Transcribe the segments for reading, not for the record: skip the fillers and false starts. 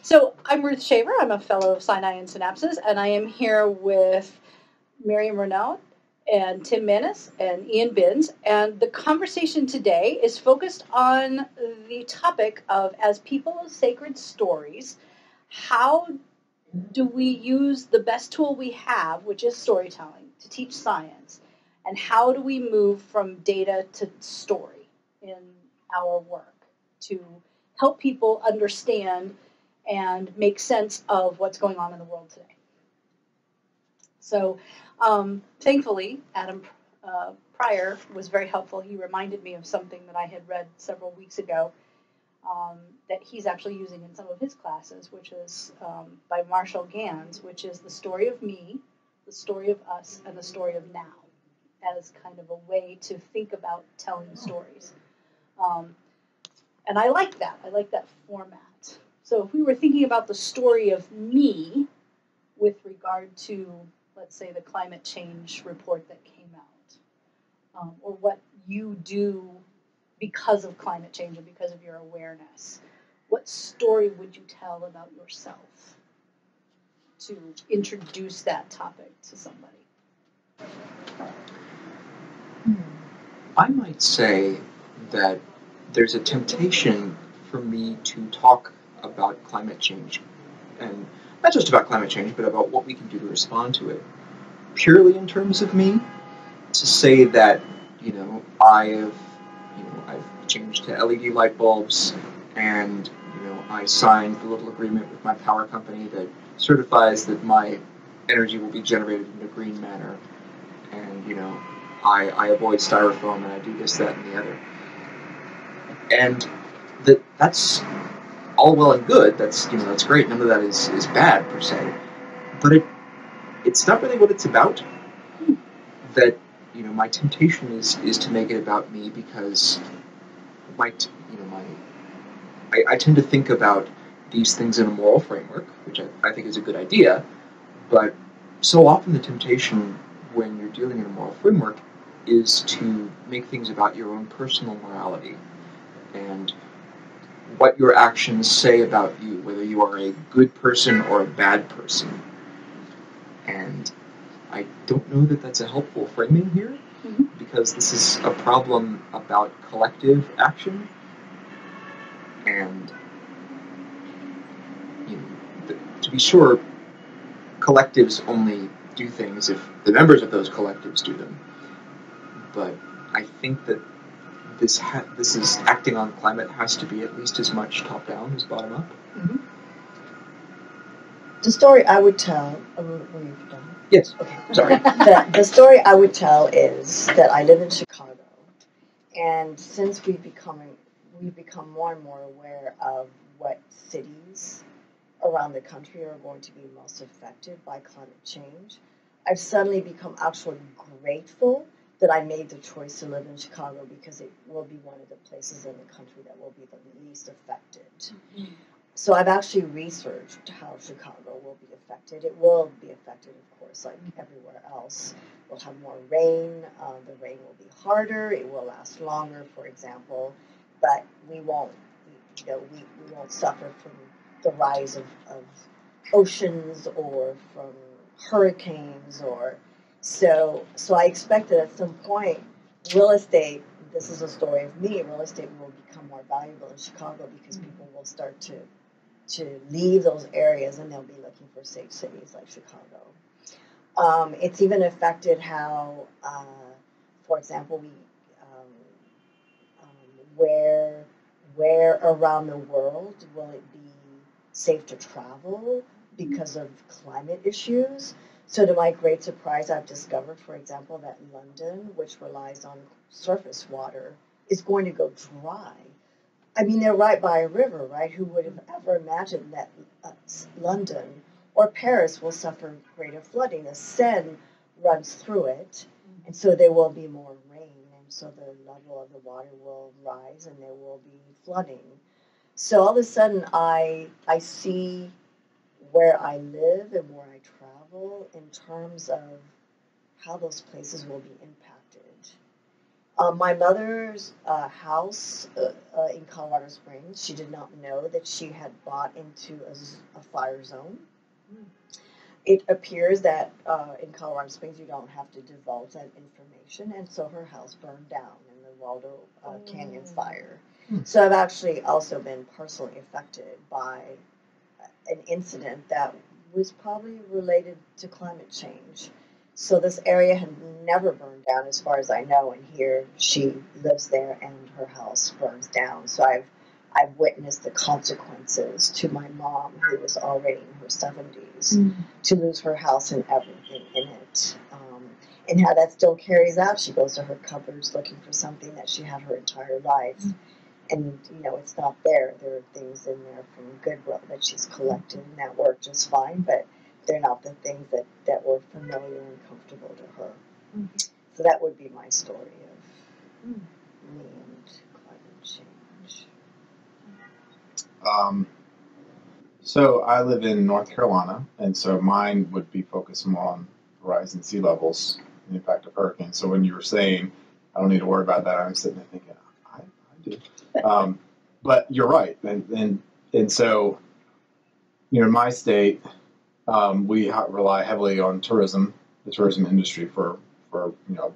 So I'm Ruth Shaver. I'm a fellow of Sinai and Synapses, and I am here with Myriam Renaud and Tim Maness and Ian Binns. And the conversation today is focused on the topic of, as people of sacred stories, how do we use the best tool we have, which is storytelling, to teach science? And how do we move from data to story in our work to help people understand and make sense of what's going on in the world today? So, thankfully, Adam Pryor was very helpful. He reminded me of something that I had read several weeks ago that he's actually using in some of his classes, which is by Marshall Gans, which is the story of me, the story of us, and the story of now, as kind of a way to think about telling stories. And I like that. I like that format. So if we were thinking about the story of me with regard to, let's say, the climate change report that came out, or what you do because of climate change and because of your awareness, what story would you tell about yourself to introduce that topic to somebody? I might say that there's a temptation for me to talk about climate change, and not just about climate change, but about what we can do to respond to it, purely in terms of me, to say that, I've changed to LED light bulbs, and, I signed the little agreement with my power company that certifies that my energy will be generated in a green manner, and, I avoid styrofoam, and I do this, that, and the other. And that's all well and good. That's great. None of that is bad per se. But it's not really what it's about. That my temptation is to make it about me, because I tend to think about these things in a moral framework, which I think is a good idea. But so often the temptation when you're dealing in a moral framework is to make things about your own personal morality and what your actions say about you, whether you are a good person or a bad person. And I don't know that that's a helpful framing here, because this is a problem about collective action. And to be sure, collectives only do things if the members of those collectives do them. But I think that this is acting on climate has to be at least as much top down as bottom up. Mm-hmm. The story I would tell. Were you done? Yes. Okay. Sorry. The story I would tell is that I live in Chicago, and since we've become more and more aware of what cities around the country are going to be most affected by climate change, I've suddenly become actually grateful that I made the choice to live in Chicago, because it will be one of the places in the country that will be the least affected. Mm-hmm. So I've actually researched how Chicago will be affected. It will be affected, of course, like everywhere else. We'll have more rain. The rain will be harder. It will last longer, for example. But we won't, we won't suffer from the rise of oceans or from hurricanes or so I expect that at some point real estate, this is a story of me, real estate will become more valuable in Chicago, because people will start to leave those areas and they'll be looking for safe cities like Chicago. It's even affected how, for example, where around the world will it be safe to travel because of climate issues. So to my great surprise, I've discovered, for example, that London, which relies on surface water, is going to go dry. I mean, they're right by a river, right? Who would have ever imagined that London or Paris will suffer greater flooding? The Seine runs through it, and so there will be more rain, and so the level of the water will rise, and there will be flooding. So all of a sudden, I see where I live and where I travel in terms of how those places will be impacted. My mother's house in Colorado Springs, she did not know that she had bought into a fire zone. It appears that in Colorado Springs you don't have to divulge that information, and so her house burned down in the Waldo Canyon fire. So I've actually also been personally affected by an incident that was probably related to climate change. So this area had never burned down as far as I know, and here she lives there and her house burns down. So I've witnessed the consequences to my mom, who was already in her 70s, to lose her house and everything in it. And how that still carries out. She goes to her cupboards looking for something that she had her entire life. And, it's not there. There are things in there from Goodwill that she's collected and that work just fine, but they're not the things that were familiar and comfortable to her. So that would be my story of me and climate change. So I live in North Carolina, and so mine would be focused more on rising sea levels and the impact of hurricanes. So when you were saying, I don't need to worry about that, I'm sitting there thinking, I do. But you're right. And so, in my state, we rely heavily on tourism, the tourism industry for the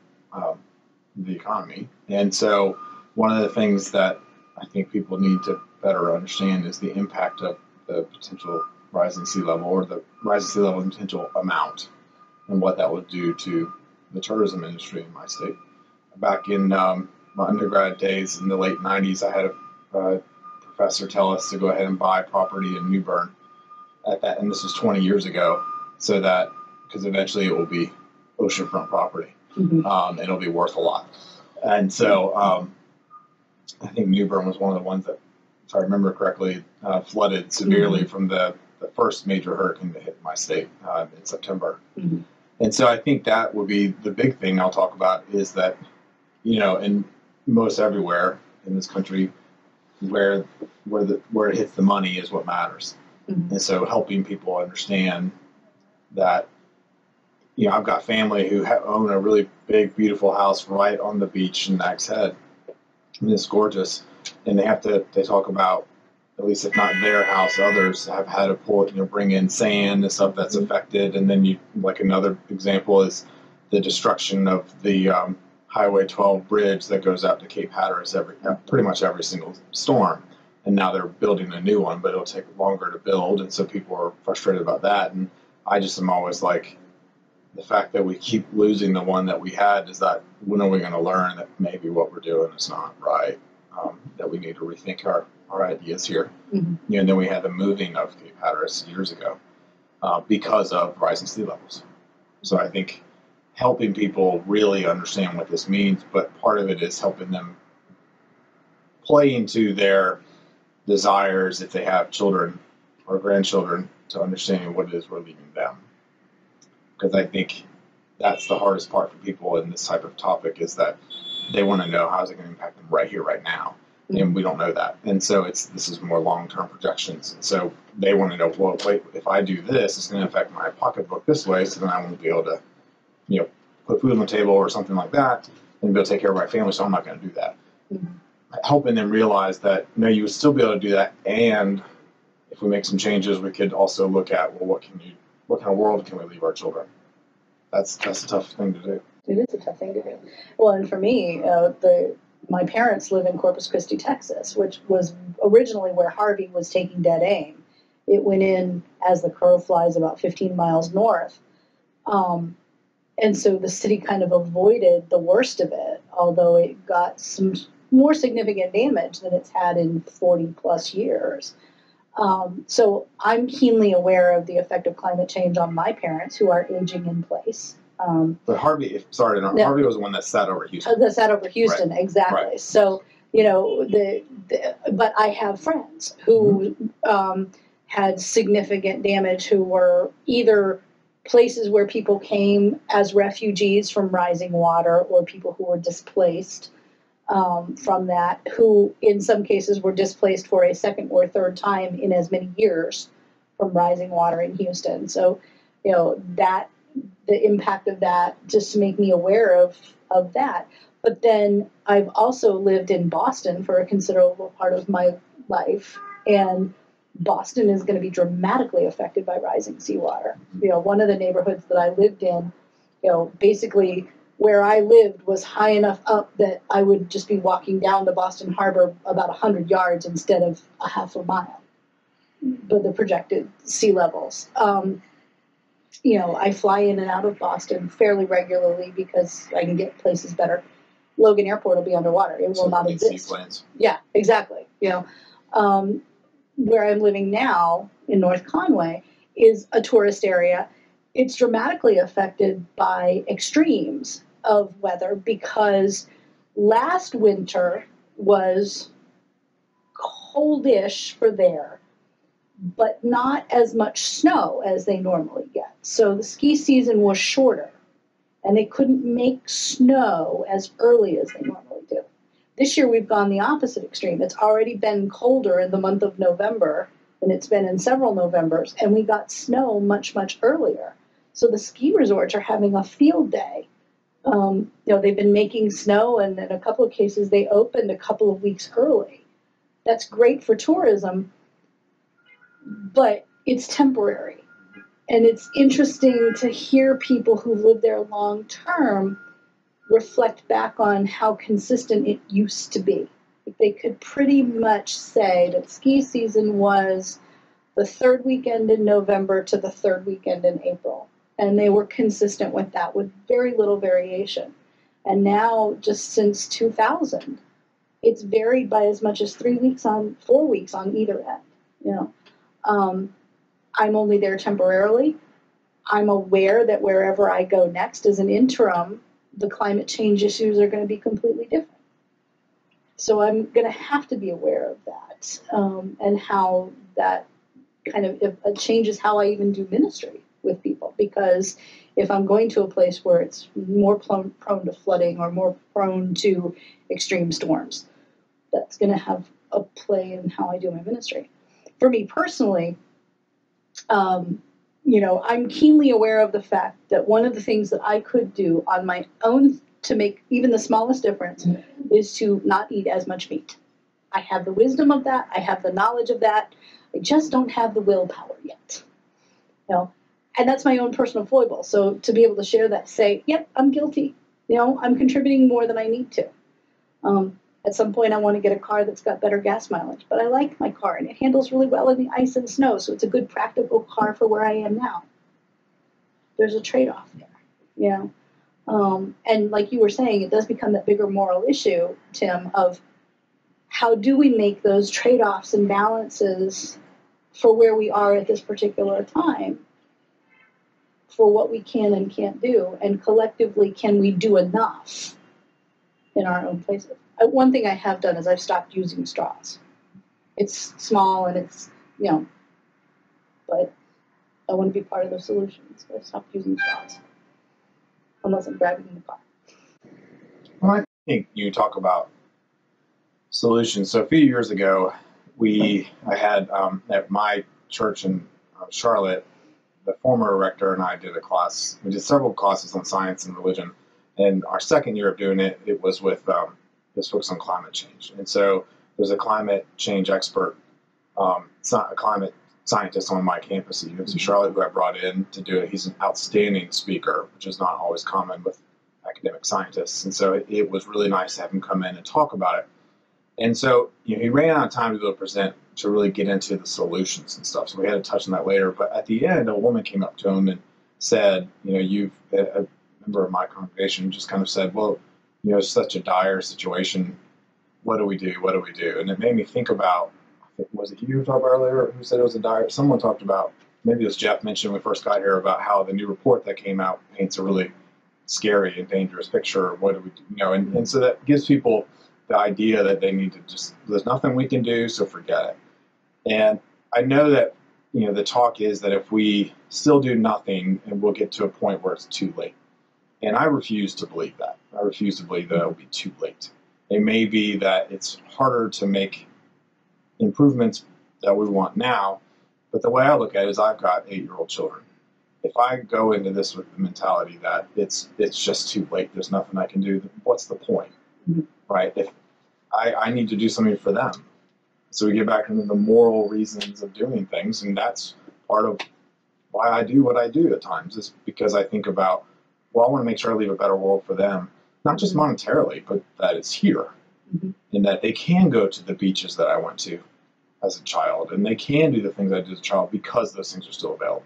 economy. And so one of the things that I think people need to better understand is the impact of the potential rising sea level, or the rising sea level potential amount, and what that would do to the tourism industry in my state. Back in my undergrad days in the late 90s, I had a professor tell us to go ahead and buy property in New Bern at that, and this was 20 years ago, so that, because eventually it will be oceanfront property, and it'll be worth a lot. And so I think New Bern was one of the ones that, if I remember correctly, flooded severely from the first major hurricane that hit my state in September. And so I think that would be the big thing I'll talk about, is that, in most everywhere in this country, where it hits the money is what matters. And so helping people understand that, I've got family who own a really big, beautiful house right on the beach in Nags Head, and it's gorgeous. And they talk about, at least if not their house, others have had to bring in sand and stuff that's affected. And then like another example is the destruction of the Highway 12 bridge that goes out to Cape Hatteras pretty much every single storm. And now they're building a new one, but it'll take longer to build. And so people are frustrated about that. And I just am always like, the fact that we keep losing the one that we had, is that when are we going to learn that maybe what we're doing is not right? That we need to rethink our ideas here. And then we had the moving of Cape Hatteras years ago because of rising sea levels. So I think helping people really understand what this means, but part of it is helping them play into their desires, if they have children or grandchildren, to understanding what it is we're leaving them. Because I think that's the hardest part for people in this type of topic, is that they want to know, how is it going to impact them right here, right now? And we don't know that. And so this is more long-term projections. And so they want to know, well, wait, if I do this, it's going to affect my pocketbook this way, so then I won't be able to, put food on the table or something like that, and be able to take care of my family, so I'm not going to do that. Helping them realize that, no, you would still be able to do that, and if we make some changes, we could also look at, well, what kind of world can we leave our children? That's a tough thing to do. It is a tough thing to do. Well, and for me, my parents live in Corpus Christi, Texas, which was originally where Harvey was taking dead aim. It went in as the crow flies about 15 miles north. And so the city kind of avoided the worst of it, although it got some more significant damage than it's had in 40 plus years. So I'm keenly aware of the effect of climate change on my parents, who are aging in place. But Harvey, Harvey was the one that sat over Houston. That sat over Houston, right. Exactly. Right. So, but I have friends who had significant damage, who were either places where people came as refugees from rising water, or people who were displaced from that, who in some cases were displaced for a second or third time in as many years from rising water in Houston. So, that the impact of that just to make me aware of that. But then I've also lived in Boston for a considerable part of my life, and Boston is going to be dramatically affected by rising seawater. One of the neighborhoods that I lived in, basically where I lived was high enough up that I would just be walking down to Boston Harbor about 100 yards instead of a half a mile, but the projected sea levels. I fly in and out of Boston fairly regularly because I can get places better. Logan Airport will be underwater. It will not exist. Yeah, exactly. Where I'm living now in North Conway is a tourist area. It's dramatically affected by extremes of weather because last winter was coldish for there, but not as much snow as they normally get. So the ski season was shorter, and they couldn't make snow as early as they normally do. This year we've gone the opposite extreme. It's already been colder in the month of November than it's been in several Novembers, and we got snow much, much earlier. So the ski resorts are having a field day. They've been making snow, and in a couple of cases they opened a couple of weeks early. That's great for tourism, but it's temporary. And it's interesting to hear people who live there long term reflect back on how consistent it used to be. They could pretty much say that ski season was the third weekend in November to the third weekend in April. And they were consistent with that with very little variation. And now, just since 2000, it's varied by as much as 4 weeks on either end. I'm only there temporarily. I'm aware that wherever I go next as an interim, the climate change issues are going to be completely different. So I'm going to have to be aware of that and how that kind of changes how I even do ministry with people. Because if I'm going to a place where it's more prone to flooding or more prone to extreme storms, that's going to have a play in how I do my ministry. For me personally, I'm keenly aware of the fact that one of the things that I could do on my own to make even the smallest difference is to not eat as much meat. I have the wisdom of that. I have the knowledge of that. I just don't have the willpower yet. And that's my own personal foible. So to be able to share that, say, yep, I'm guilty. I'm contributing more than I need to. At some point, I want to get a car that's got better gas mileage, but I like my car, and it handles really well in the ice and snow, so it's a good, practical car for where I am now. There's a trade-off there, and like you were saying, it does become that bigger moral issue, Tim, of how do we make those trade-offs and balances for where we are at this particular time, for what we can and can't do, and collectively, can we do enough in our own places? One thing I have done is I've stopped using straws. It's small and it's, but I want to be part of the solution, so I stopped using straws. Unless I'm driving in the car. Well, I think you talk about solutions. So a few years ago, I had at my church in Charlotte, the former rector and I did a class. We did several classes on science and religion. And our second year of doing it, it was with this focus on climate change. And so there's a climate change expert, a climate scientist on my campus at University of Charlotte who I brought in to do it. He's an outstanding speaker, which is not always common with academic scientists. And so it was really nice to have him come in and talk about it. And so he ran out of time to be able to present, to really get into the solutions and stuff. So we had to touch on that later. But at the end, a woman came up to him and said, a member of my congregation just kind of said, well, it's such a dire situation. What do we do? What do we do? And it made me think about, was it you who talked about earlier who said it was a dire? Someone talked about, maybe it was Jeff mentioned when we first got here, about how the new report that came out paints a really scary and dangerous picture of what do we do, and so that gives people the idea that they need to there's nothing we can do, so forget it. And I know that, the talk is that if we still do nothing, and we'll get to a point where it's too late. And I refuse to believe that. I refuse to believe that it'll be too late. It may be that it's harder to make improvements that we want now, but the way I look at it is I've got 8-year-old children. if I go into this with the mentality that it's just too late, there's nothing I can do, what's the point, right? If I need to do something for them. So we get back into the moral reasons of doing things, and that's part of why I do what I do at times, is because I think about, well, I want to make sure I leave a better world for them, not just monetarily, but that it's here, and that they can go to the beaches that I went to as a child, and they can do the things I did as a child because those things are still available.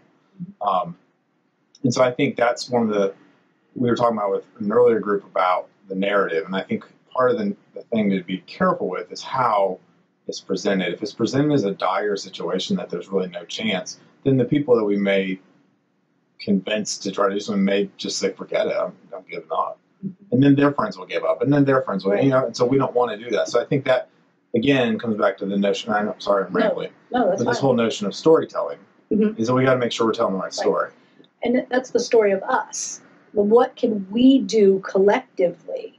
And so I think that's one of we were talking about with an earlier group about the narrative, and I think part of the thing to be careful with is how it's presented. If it's presented as a dire situation that there's really no chance, then the people that we may convince to try to do something may just say, forget it, I'm giving up. And then their friends will give up, and then their friends will, and so we don't want to do that. So I think that, again, comes back to the notion, I'm sorry, I'm rambling, but this whole notion of storytelling is that we got to make sure we're telling the right story. And that's the story of us. Well, what can we do collectively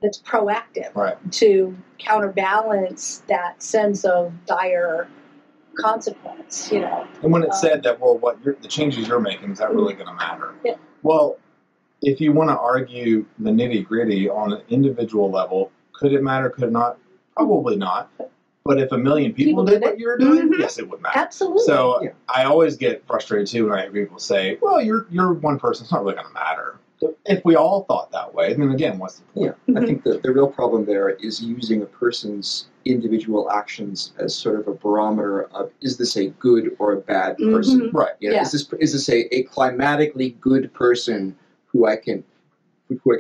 that's proactive to counterbalance that sense of dire consequence, And when it's said that, well, the changes you're making, is that really going to matter? Yeah. Well, if you want to argue the nitty-gritty on an individual level, could it matter, could it not? Probably not. But if 1 million people did what you're doing, yes, it would matter. Absolutely. So I always get frustrated, too, when I hear people say, well, you're one person, it's not really going to matter. If we all thought that way, then again, what's the point? Yeah, I think the real problem there is using a person's individual actions as sort of a barometer of, is this a good or a bad person? Right. Is this a climatically good person who I can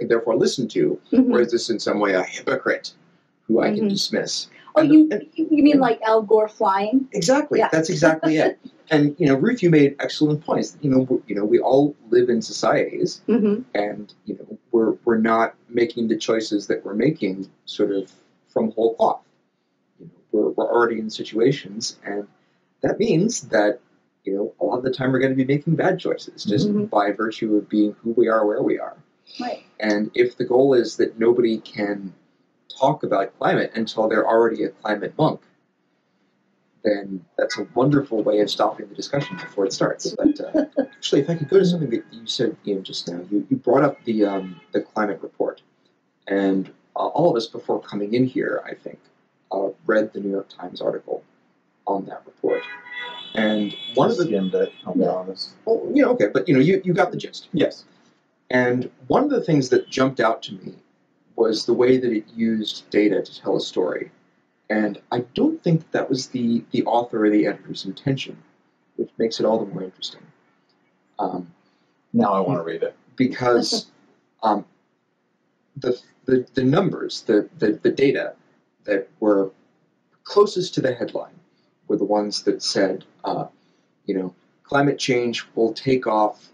therefore listen to, or is this in some way a hypocrite who I can dismiss? Oh, you mean like Al Gore flying? Exactly. Yeah. That's exactly it. And Ruth, you made excellent points. We all live in societies, and we're not making the choices that we're making sort of from whole cloth. We're already in situations, and that means that a lot of the time we're going to be making bad choices just by virtue of being who we are, where we are. Right. And if the goal is that nobody can talk about climate until they're already a climate monk, then that's a wonderful way of stopping the discussion before it starts. But actually, if I could go to something that you said, just now, you brought up the climate report, and all of us before coming in here, I think, read the New York Times article on that report. And one of the skimmed it, I'll be honest. Oh, okay, but you got the gist. Yes. And one of the things that jumped out to me was the way that it used data to tell a story. And I don't think that was the author or the editor's intention, which makes it all the more interesting. Now I want to read it. Because the numbers, the data that were closest to the headline were the ones that said, climate change will take off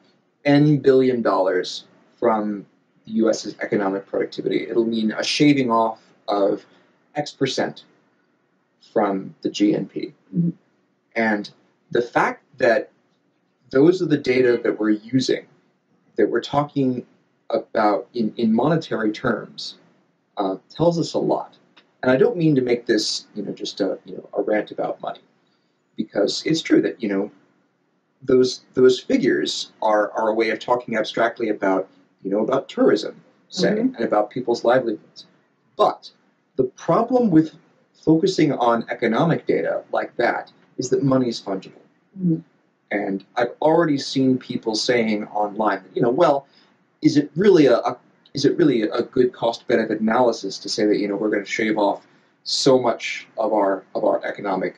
N billion dollars from the U.S.'s economic productivity. It'll mean a shaving off of X percent from the GNP. And the fact that those are the data that we're using, that we're talking about in monetary terms, tells us a lot. And I don't mean to make this, just a rant about money, because it's true that, those figures are a way of talking abstractly about, about tourism, say, and about people's livelihoods. But the problem with focusing on economic data like that is that money is fungible. And I've already seen people saying online that, well, is it really a good cost-benefit analysis to say that, we're going to shave off so much of our economic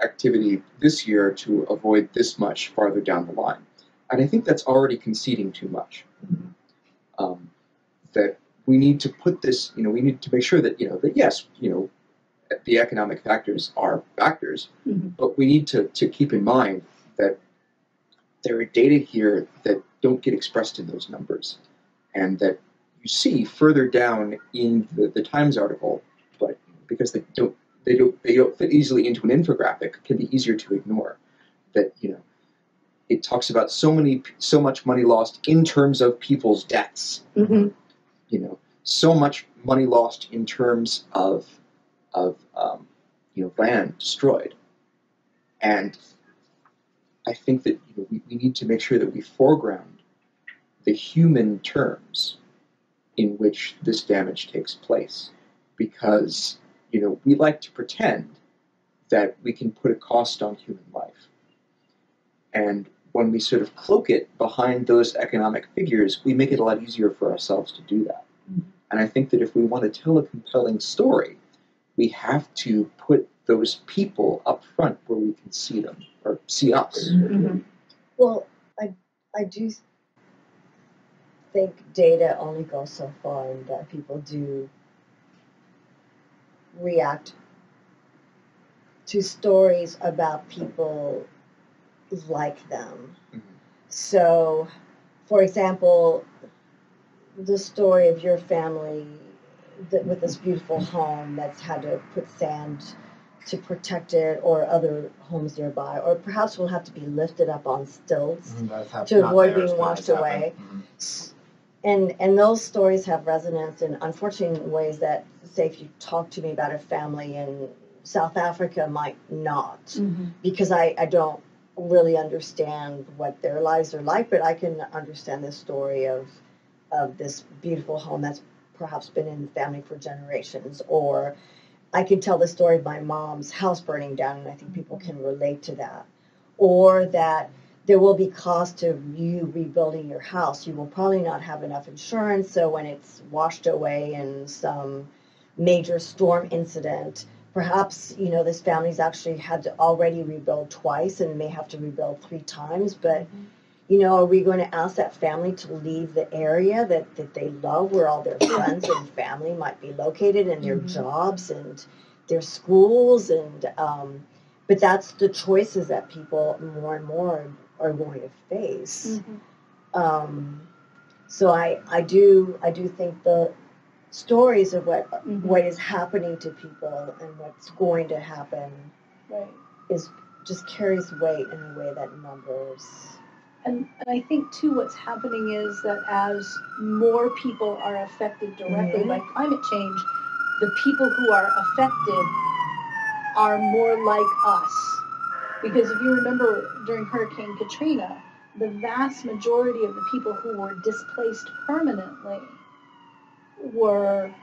activity this year to avoid this much farther down the line? And I think that's already conceding too much. That we need to put this, we need to make sure that, that yes, the economic factors are factors, but we need to keep in mind that there are data here that don't get expressed in those numbers, and that you see further down in the Times article, but because they don't fit easily into an infographic, can be easier to ignore. That it talks about so much money lost in terms of people's deaths. So much money lost in terms of land destroyed, and I think that we need to make sure that we foreground the human terms in which this damage takes place, because we like to pretend that we can put a cost on human life, and when we sort of cloak it behind those economic figures, we make it a lot easier for ourselves to do that. Mm-hmm. And I think that if we want to tell a compelling story, we have to put those people up front where we can see them or see us. Mm-hmm. Well, I do think data only goes so far, and that people do react to stories about people like them. Mm-hmm. So, for example, the story of your family with this beautiful home that's had to put sand to protect it, or other homes nearby, or perhaps will have to be lifted up on stilts to avoid being washed away. Mm-hmm. And those stories have resonance in unfortunate ways that, say, if you talk to me about a family in South Africa, might not, mm-hmm. because I don't really understand what their lives are like, but I can understand the story of this beautiful home that's perhaps been in the family for generations. Or I can tell the story of my mom's house burning down, and I think people can relate to that. Or that there will be cost to you rebuilding your house. You will probably not have enough insurance, so when it's washed away in some major storm incident, perhaps, this family's actually had to already rebuild twice and may have to rebuild 3 times, but are we going to ask that family to leave the area that they love, where all their friends and family might be located, and their jobs and their schools? And but that's the choices that people more and more are going to face. Mm-hmm. So I do think the stories of what is happening to people and what's going to happen is just carries weight in a way that numbers. And I think, too, what's happening is that as more people are affected directly by climate change, the people who are affected are more like us. Because if you remember, during Hurricane Katrina, the vast majority of the people who were displaced permanently were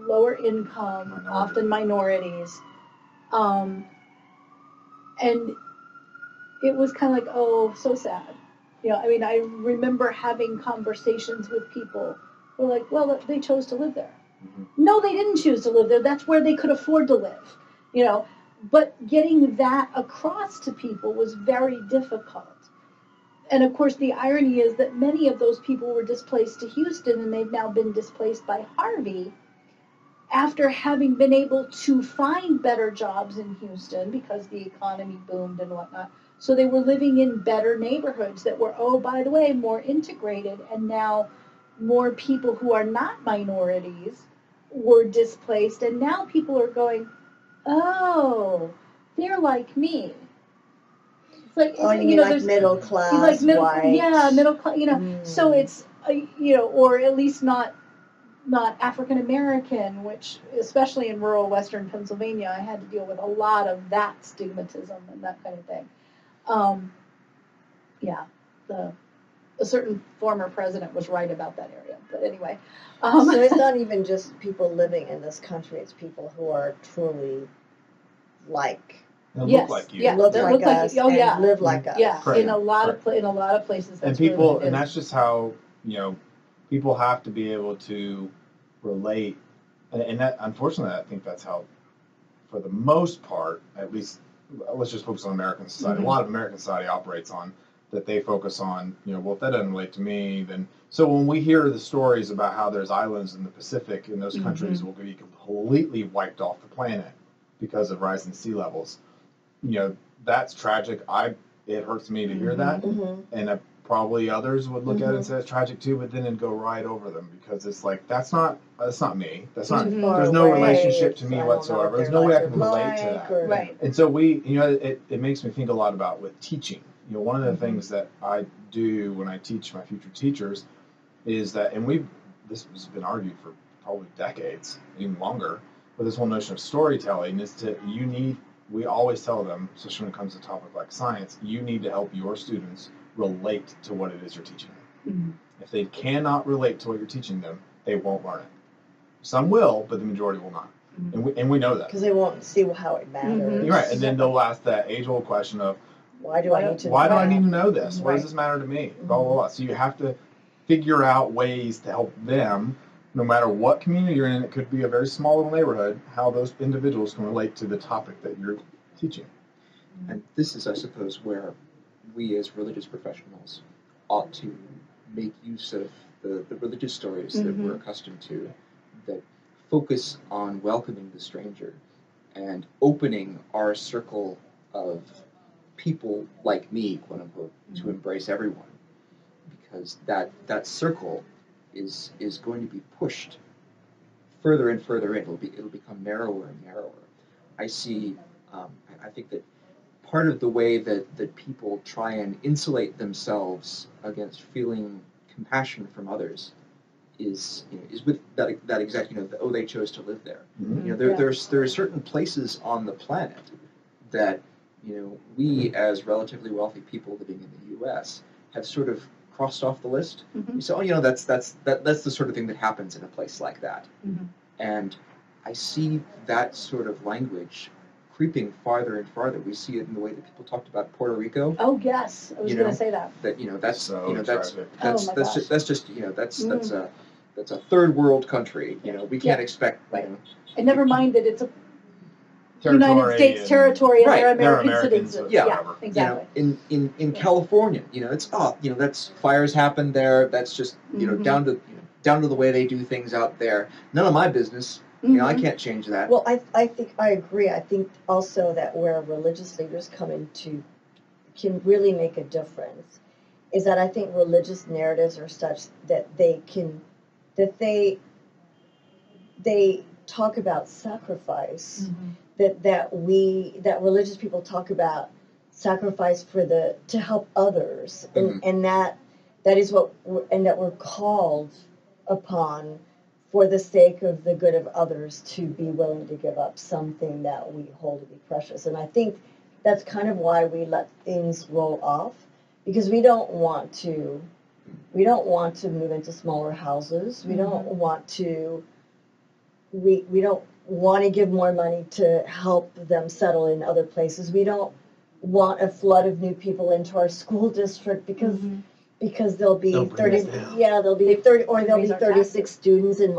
lower income, often minorities. And it was kind of like, oh, so sad. I remember having conversations with people who were like, well, they chose to live there. Mm-hmm. No, they didn't choose to live there. That's where they could afford to live, But getting that across to people was very difficult. And of course, the irony is that many of those people were displaced to Houston, and they've now been displaced by Harvey after having been able to find better jobs in Houston because the economy boomed and whatnot. So they were living in better neighborhoods that were, oh, by the way, more integrated. And now more people who are not minorities were displaced. And now people are going, oh, they're like me. It's like, like middle class, white. Yeah, middle class, So it's, or at least not African American, which, especially in rural Western Pennsylvania, I had to deal with a lot of that stigmatism and that kind of thing. A certain former president was right about that area. But anyway. So it's not even just people living in this country, it's people who are truly like. Look like you. Yeah, look like us. Oh, yeah. Live like us. Yeah, in a lot of places. That's and people, really and that's just how people have to be able to relate, and that, unfortunately, I think that's how, for the most part, at least, let's just focus on American society. Mm-hmm. A lot of American society operates on that. They focus on, well, if that doesn't relate to me, then. So when we hear the stories about how there's islands in the Pacific and those countries will be completely wiped off the planet because of rising sea levels, that's tragic. It hurts me to hear that, and probably others would look at it and say it's tragic too, but then it'd go right over them because it's like that's not me. That's not. There's no relationship to me whatsoever. There's no way I can relate to that. Right. And so it makes me think a lot about with teaching. One of the things that I do when I teach my future teachers is that, and this has been argued for probably decades, even longer, but this whole notion of storytelling is we always tell them, especially when it comes to a topic like science, you need to help your students relate to what it is you're teaching them. Mm-hmm. If they cannot relate to what you're teaching them, they won't learn it. Some will, but the majority will not. Mm-hmm. And we know that. Because they won't see how it matters. Mm-hmm. You're right. And then they'll ask that age-old question of, Why do I need to know this? Why Right. does this matter to me? Blah, blah, blah. So you have to figure out ways to help them, no matter what community you're in. It could be a very small little neighborhood, how those individuals can relate to the topic that you're teaching. And this is, I suppose, where we as religious professionals ought to make use of the religious stories that we're accustomed to, that focus on welcoming the stranger and opening our circle of people like me, quote unquote, to embrace everyone. Because that circle is going to be pushed further and further in. It'll become narrower and narrower. I see. I think that part of the way that people try and insulate themselves against feeling compassion from others is with that exact they chose to live there. Mm-hmm. There are certain places on the planet that we as relatively wealthy people living in the U.S. have sort of crossed off the list. Mm-hmm. So that's the sort of thing that happens in a place like that. Mm-hmm. And I see that sort of language creeping farther and farther. We see it in the way that people talked about Puerto Rico. Oh yes, I was going to say that. That's a third world country. We can't expect. Right. And never mind that it's a Territory United States territory and Right. they're They're American Americans, citizens. yeah. Exactly. In California, it's that's fires happen there. That's just down to the way they do things out there. None of my business. I can't change that. Well, I think I agree. I think also that where religious leaders come into can really make a difference is that I think religious narratives are such that they talk about sacrifice. That religious people talk about sacrifice to help others, and that is what that we're called upon for the sake of the good of others to be willing to give up something that we hold to be precious. And I think that's kind of why we let things roll off, because we don't want to move into smaller houses. We don't want to we don't want to give more money to help them settle in other places. We don't want a flood of new people into our school district because there'll be 30 there'll be 30 or there'll be 36 students in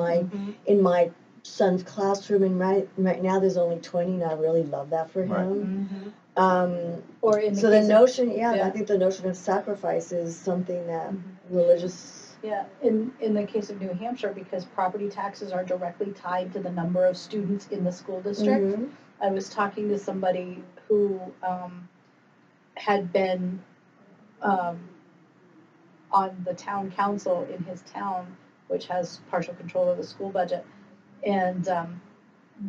my son's classroom, and right now there's only 20, and I really love that for him. Or in the notion I think the notion of sacrifice is something that religious in the case of New Hampshire, because property taxes are directly tied to the number of students in the school district. I was talking to somebody who had been on the town council in his town, which has partial control of the school budget, and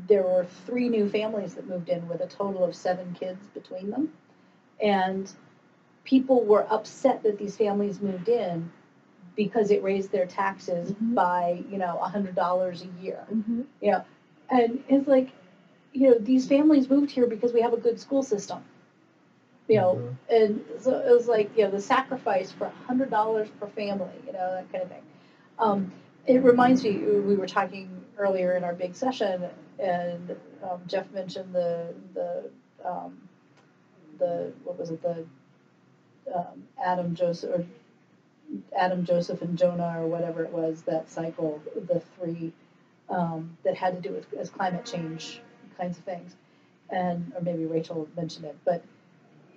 there were 3 new families that moved in with a total of 7 kids between them, and people were upset that these families moved in because it raised their taxes by $100 a year. And it's like, these families moved here because we have a good school system. And so it was like, the sacrifice for $100 per family, that kind of thing. It reminds me, we were talking earlier in our big session, and Jeff mentioned the what was it, the Adam, Joseph, and Jonah, or whatever it was, that cycle, the 3 that had to do with as climate change kinds of things, or maybe Rachel mentioned it, but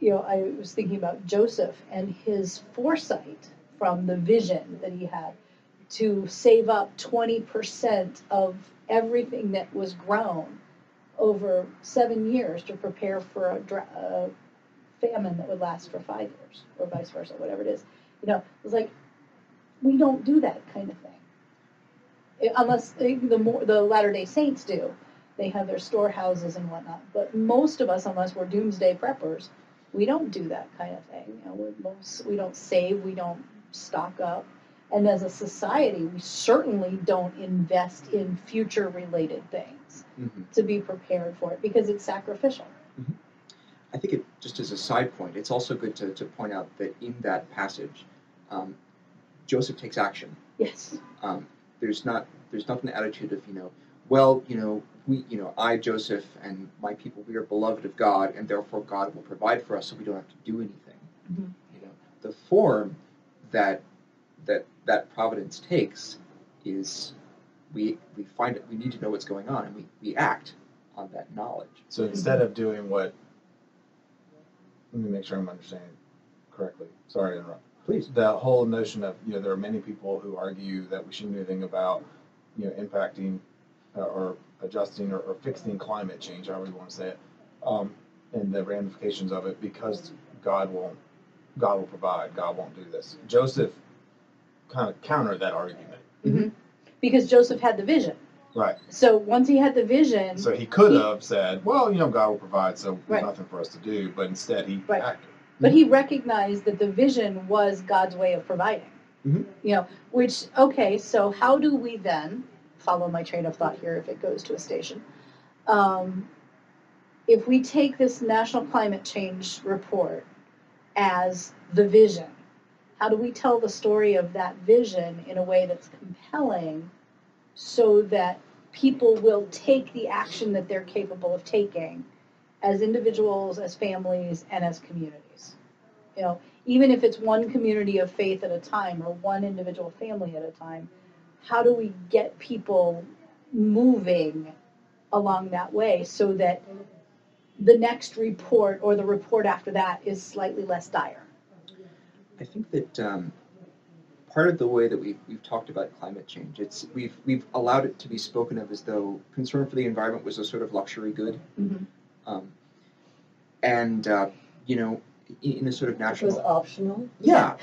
I was thinking about Joseph and his foresight from the vision that he had to save up 20% of everything that was grown over 7 years to prepare for a famine that would last for 5 years, or vice versa, whatever it is. It's like, we don't do that kind of thing, unless the Latter-day Saints do. They have their storehouses and whatnot, but most of us, unless we're doomsday preppers, we don't do that kind of thing. We don't save, we don't stock up, and as a society, we certainly don't invest in future-related things to be prepared for it, because it's sacrificial. I think just as a side point, it's also good to point out that in that passage, Joseph takes action. Yes. There's not an attitude of well, I, Joseph, and my people, we are beloved of God, and therefore God will provide for us, so we don't have to do anything. Mm-hmm. The form that providence takes is we find it. We need to know what's going on, and we act on that knowledge. So instead of doing what, let me make sure I'm understanding correctly. Sorry to interrupt. Please. The whole notion of there are many people who argue that we shouldn't do anything about impacting or adjusting or fixing climate change, however you want to say it, and the ramifications of it, because God will provide. God won't do this. Joseph kind of countered that argument. Mm-hmm. Because Joseph had the vision. Right. So once he had the vision... So he could have said, well, God will provide, so there's right. nothing for us to do. But instead he right. acted. But he recognized that the vision was God's way of providing. Mm-hmm. So how do we then, follow my train of thought here if it goes to a station, if we take this National Climate Change Report as the vision, how do we tell the story of that vision in a way that's compelling so that people will take the action that they're capable of taking as individuals, as families, and as communities? Even if it's one community of faith at a time or one individual family at a time, how do we get people moving along that way so that the next report or the report after that is slightly less dire? I think that part of the way that we've talked about climate change, we've allowed it to be spoken of as though concern for the environment was a sort of luxury good, mm-hmm. And in a sort of national, it was optional. Yeah.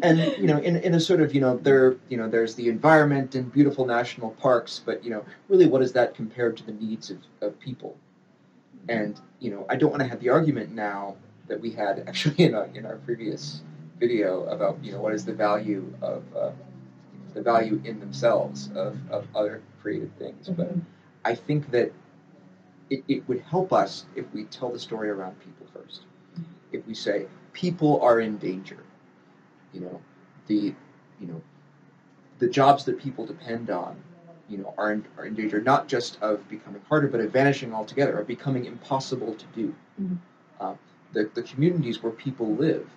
And in a sort of there's the environment and beautiful national parks, but really what is that compared to the needs of people? And I don't want to have the argument now that we had actually in our previous video about what is the value of the value in themselves of other created things. Mm-hmm. But I think that it would help us if we tell the story around people first. If we say people are in danger, the jobs that people depend on, are in danger not just of becoming harder, but of vanishing altogether, of becoming impossible to do. Mm-hmm. The communities where people live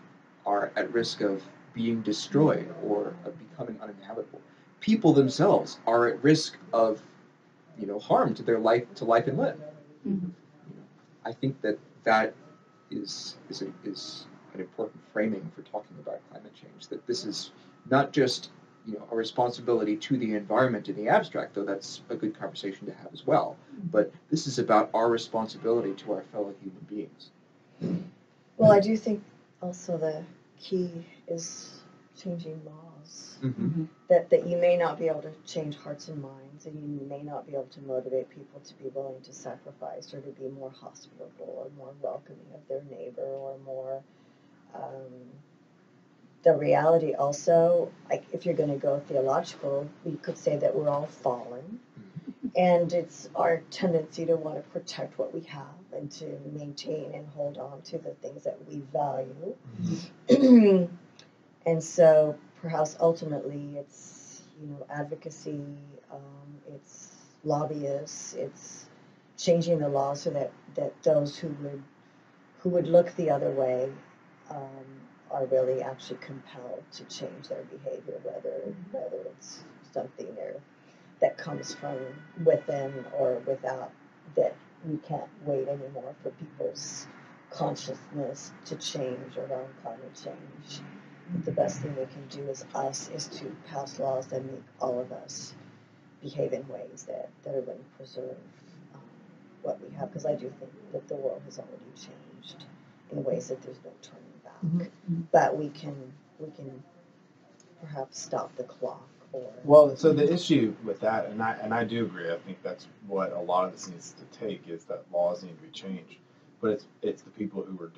are at risk of being destroyed or of becoming uninhabitable. People themselves are at risk of harm to their life and limb. Mm-hmm. I think that is an important framing for talking about climate change. That this is not just a responsibility to the environment in the abstract, though that's a good conversation to have as well. But this is about our responsibility to our fellow human beings. Well, I do think also the key is changing laws. Mm-hmm. That you may not be able to change hearts and minds, and you may not be able to motivate people to be willing to sacrifice or to be more hospitable or more welcoming of their neighbor or more. The reality also, like if you're going to go theological, we could say that we're all fallen, and it's our tendency to want to protect what we have and to maintain and hold on to the things that we value. Mm-hmm. And so perhaps ultimately it's advocacy, it's lobbyists, it's changing the law so that those who would look the other way are really actually compelled to change their behavior, whether it's something that comes from within or without, that we can't wait anymore for people's consciousness to change around climate change. The best thing we can do as us is to pass laws that make all of us behave in ways that are going to preserve what we have, because I do think that the world has already changed in ways that there's no turning back. Mm-hmm. But we can perhaps stop the clock. So the issue with that, and I do agree, I think that's what a lot of this needs to take, is that laws need to be changed. But it's the people who are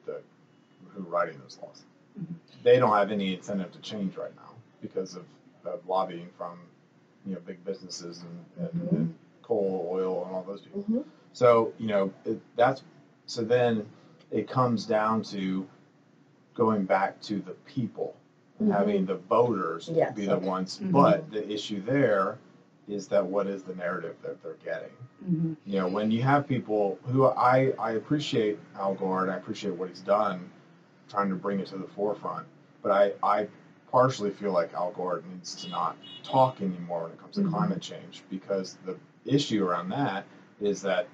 who are writing those laws. Mm-hmm. They don't have any incentive to change right now because of lobbying from big businesses and coal, oil, and all those people. Mm-hmm. So then it comes down to going back to the people, having the voters be the ones. But the issue there is that what is the narrative that they're getting? You know, when you have people who I appreciate Al Gore and I appreciate what he's done, trying to bring it to the forefront, but I partially feel like Al Gore needs to not talk anymore when it comes to climate change, because the issue around that is that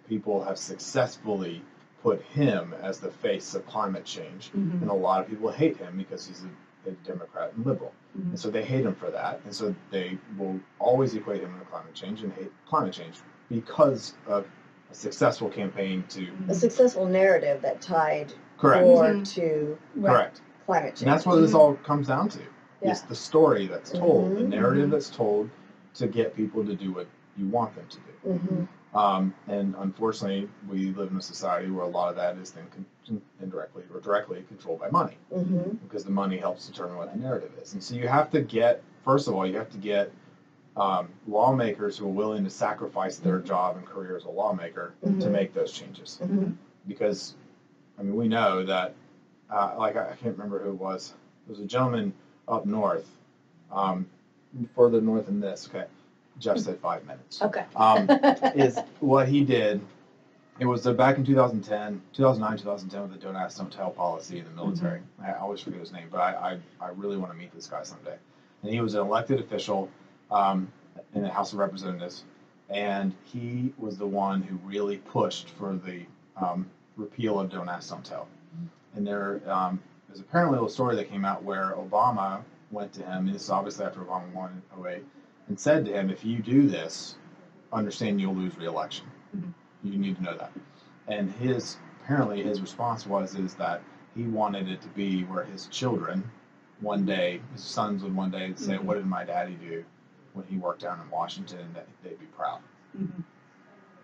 people have successfully put him as the face of climate change, and a lot of people hate him because he's a Democrat and liberal, and so they hate him for that, and so they will always equate him to climate change and hate climate change because of a successful campaign to a successful narrative that tied correct Gore to correct climate change. and that's what this all comes down to. It's the story that's told, the narrative Mm-hmm. that's told to get people to do what you want them to do. And unfortunately, we live in a society where a lot of that is then indirectly or directly controlled by money, because the money helps determine what the narrative is. And so you have to get, first of all, you have to get lawmakers who are willing to sacrifice their job and career as a lawmaker to make those changes. Because, I mean, we know that, like, I can't remember who it was. There was a gentleman up north, further north than this, okay. Jeff said 5 minutes. Okay. Is what he did. It was back in 2009, 2010 with the Don't Ask, Don't Tell policy in the military. I always forget his name, but I really want to meet this guy someday. And he was an elected official in the House of Representatives, and he was the one who really pushed for the repeal of Don't Ask, Don't Tell. And there's apparently a little story that came out where Obama went to him, and this is obviously after Obama won in 2008, and said to him, if you do this, understand you'll lose re-election. You need to know that. And apparently his response is that he wanted it to be where his children one day, his sons would one day say, what did my daddy do when he worked down in Washington, and that they'd be proud.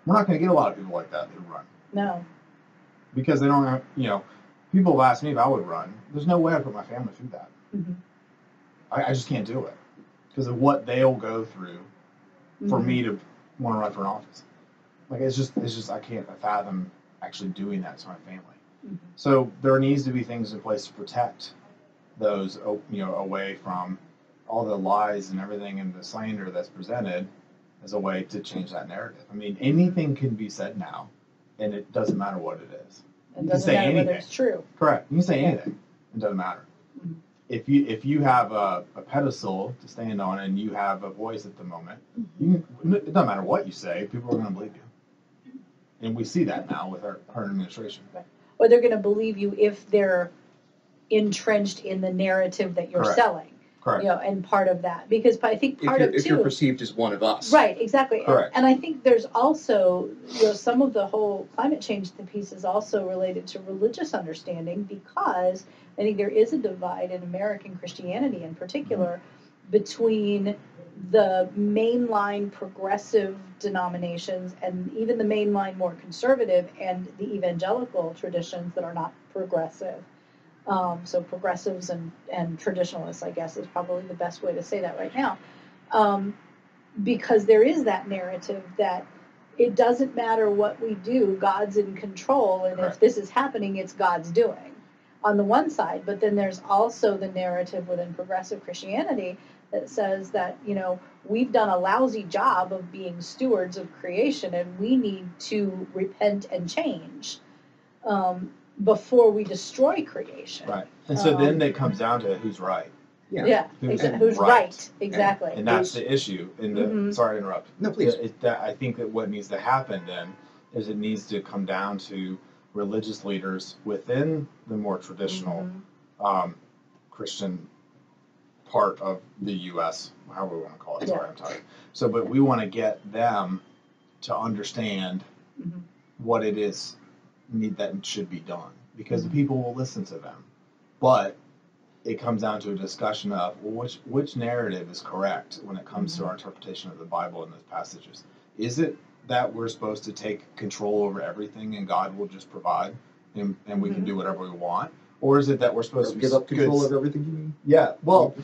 We're not going to get a lot of people like that who run. No. Because they don't have, people have asked me if I would run. There's no way I put my family through that. I just can't do it because of what they'll go through for me to want to run for an office. Like, it's just I can't fathom actually doing that to my family. So there needs to be things in place to protect those, away from all the lies and everything and the slander that's presented as a way to change that narrative. I mean, anything can be said now, and it doesn't matter what it is. It doesn't matter whether it's true. Correct. You can say anything. It doesn't matter. If you have a pedestal to stand on and you have a voice at the moment, it doesn't matter what you say, people are going to believe you. And we see that now with our current administration. Right. Or they're going to believe you if they're entrenched in the narrative that you're selling. Correct. And part of that, because I think if you're perceived as one of us. Right, exactly. Correct. And I think there's also, some of the whole climate change piece is also related to religious understanding, because I think there is a divide in American Christianity in particular between the mainline progressive denominations and even the mainline more conservative and the evangelical traditions that are not progressive. So progressives and traditionalists, I guess, is probably the best way to say that right now. Because there is that narrative that it doesn't matter what we do, God's in control, and if this is happening, it's God's doing, on the one side. But then there's also the narrative within progressive Christianity that says that, we've done a lousy job of being stewards of creation, and we need to repent and change. Before we destroy creation. Right. And so then it comes down to who's right. Yeah. Who's right. Exactly. And that's the issue. Sorry to interrupt. No, please. I think that what needs to happen then is it needs to come down to religious leaders within the more traditional Christian part of the U.S., however we want to call it. Sorry, I'm tired. So, but we want to get them to understand what it is that should be done, because the people will listen to them. But it comes down to a discussion of, well, which narrative is correct when it comes to our interpretation of the Bible and those passages. Is it that we're supposed to take control over everything and God will just provide and we can do whatever we want? Or is it that we're supposed to give up control of everything, you mean? Yeah, well,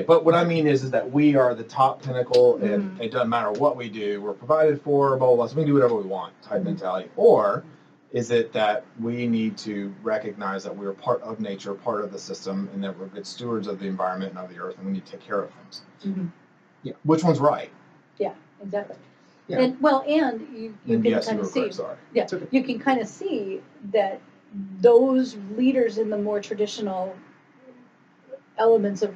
but what I mean is that we are the top pinnacle and it doesn't matter what we do, we're provided for, blah, blah, blah, so we can do whatever we want type mentality. Or Is it that we need to recognize that we're part of nature, part of the system, and that we're good stewards of the environment and of the earth, and we need to take care of things? Mm-hmm. Yeah. Which one's right? Yeah, exactly. Yeah. And you can yes, kind you of were see. correct, sorry. Yeah, you can kind of see that those leaders in the more traditional elements of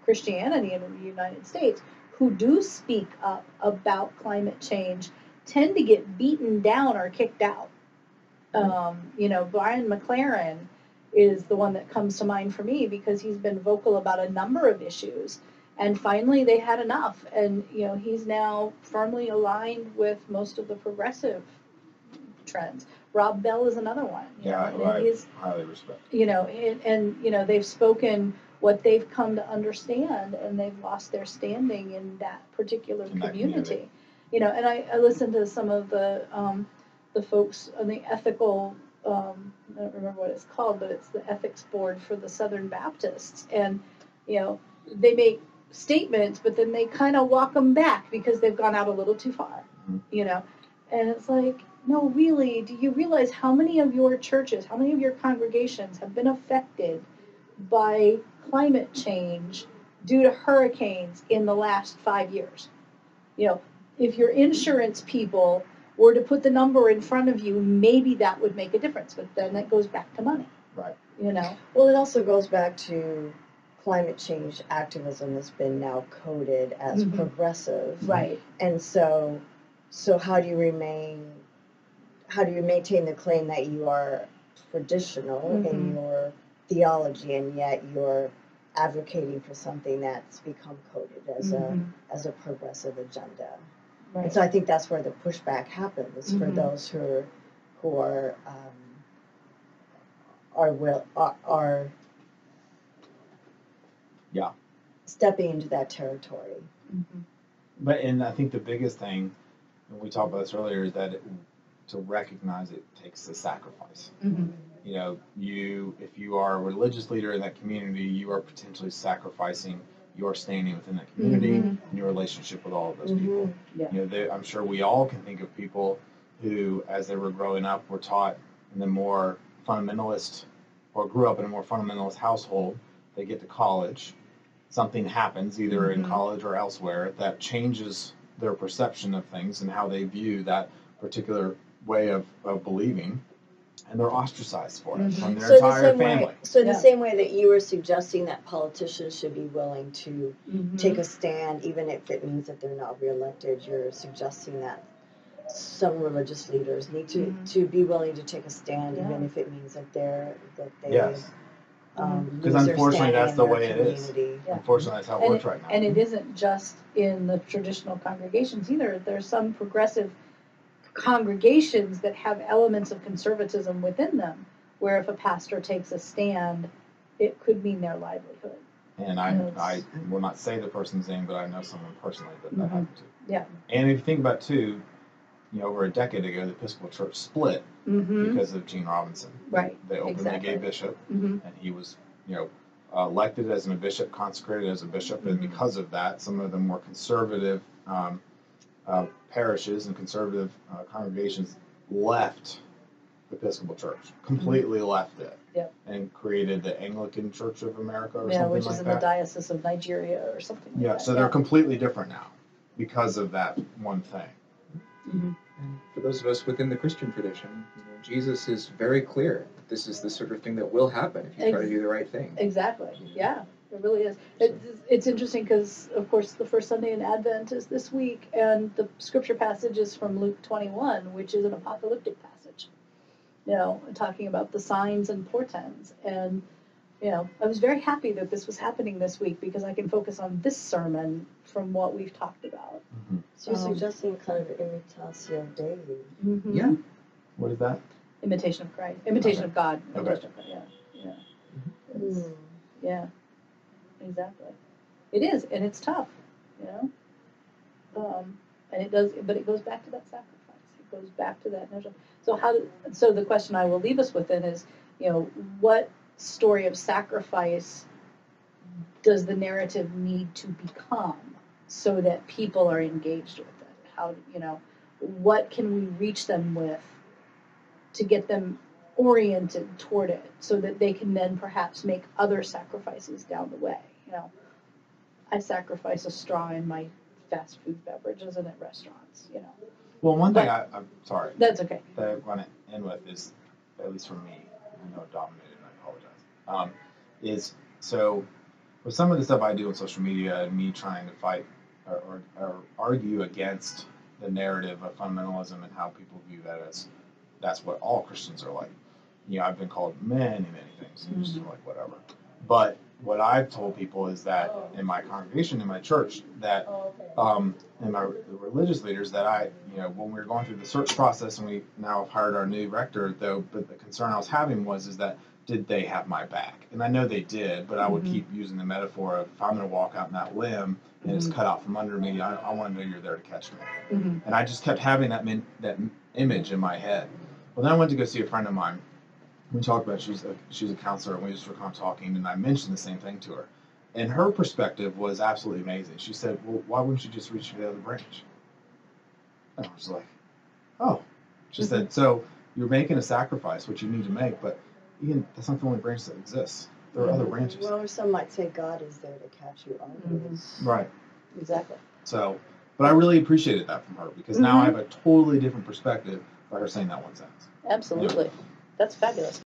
Christianity in the United States who do speak up about climate change tend to get beaten down or kicked out. Brian McLaren is the one that comes to mind for me because he's been vocal about a number of issues. And finally, they had enough. And, he's now firmly aligned with most of the progressive trends. Rob Bell is another one. I highly respect. They've spoken what they've come to understand, and they've lost their standing in that particular community. And I listened to some of the folks on the ethical, I don't remember what it's called, but it's the ethics board for the Southern Baptists. And, they make statements, but then they kind of walk them back because they've gone out a little too far, And it's like, no, really, do you realize how many of your churches, how many of your congregations have been affected by climate change due to hurricanes in the last 5 years? If your insurance people were to put the number in front of you, maybe that would make a difference. But then that goes back to money. Right. Well, it also goes back to climate change activism has been now coded as progressive. Right. And so how do you maintain the claim that you are traditional in your theology, and yet you're advocating for something that's become coded as a progressive agenda? Right. And so I think that's where the pushback happens for those who are stepping into that territory. And I think the biggest thing, and we talked about this earlier, is that to recognize it takes the sacrifice. If you are a religious leader in that community, you are potentially sacrificing your standing within that community and your relationship with all of those people. Yeah. I'm sure we all can think of people who, as they were growing up, were taught in the more fundamentalist, or grew up in a more fundamentalist household. They get to college, something happens either in college or elsewhere that changes their perception of things and how they view that particular way of believing, and they're ostracized for it from their entire family. In the same way that you were suggesting that politicians should be willing to take a stand, even if it means that they're not reelected, you're suggesting that some religious leaders need to be willing to take a stand, even if it means that they because unfortunately that's the way it is. Yeah. Unfortunately, that's how it works right now. And it isn't just in the traditional congregations either. There's some progressive congregations that have elements of conservatism within them, where if a pastor takes a stand, it could mean their livelihood. And I will not say the person's name, but I know someone personally that happened to. Yeah. And if you think about too, over a decade ago, the Episcopal Church split because of Gene Robinson. Right. They opened a gay bishop, and he was, elected as a bishop, consecrated as a bishop, and because of that, some of the more conservative parishes and conservative congregations left the Episcopal Church, completely left it, and created the Anglican Church of America or something like that. Which is in the Diocese of Nigeria or something like that. So they're completely different now because of that one thing. And for those of us within the Christian tradition, Jesus is very clear. This is the sort of thing that will happen if you try to do the right thing. Exactly. Yeah, it really is. It's interesting because, of course, the first Sunday in Advent is this week, and the scripture passage is from Luke 21, which is an apocalyptic passage, talking about the signs and portents. And, I was very happy that this was happening this week because I can focus on this sermon from what we've talked about. So you're suggesting kind of imitatio Dei. Yeah. What is that? Imitation of Christ. Imitation of God. Okay. Yeah. Exactly. It is, and it's tough, and it does, but it goes back to that sacrifice. It goes back to that notion. So the question I will leave us with then is, what story of sacrifice does the narrative need to become so that people are engaged with it? How, what can we reach them with to get them oriented toward it so that they can then perhaps make other sacrifices down the way. I sacrifice a straw in my fast food beverages and at restaurants. Well, one thing I'm sorry. That's okay. That I want to end with is, at least for me, I know it dominated, and I apologize. Is so with some of the stuff I do on social media and me trying to fight or argue against the narrative of fundamentalism and how people view that as that's what all Christians are like. I've been called many things, and just like whatever. But what I've told people is that in my congregation, in my church, that and my religious leaders, that when we were going through the search process, and we now have hired our new rector, though, but the concern I was having is that did they have my back? And I know they did, but I would keep using the metaphor of if I'm going to walk out in that limb and it's cut out from under me, I want to know you're there to catch me. And I just kept having that image in my head. Well, then I went to go see a friend of mine. We talked about she's a counselor, and we just were kind of talking, and I mentioned the same thing to her. And her perspective was absolutely amazing. She said, well, why wouldn't you just reach for the other branch? And I was like, oh. She said, so you're making a sacrifice, which you need to make, but that's not the only branch that exists. There are other branches. Well, some might say God is there to catch you on. Right. Exactly. So, but I really appreciated that from her, because now I have a totally different perspective by her saying that one sentence. Absolutely. That's fabulous.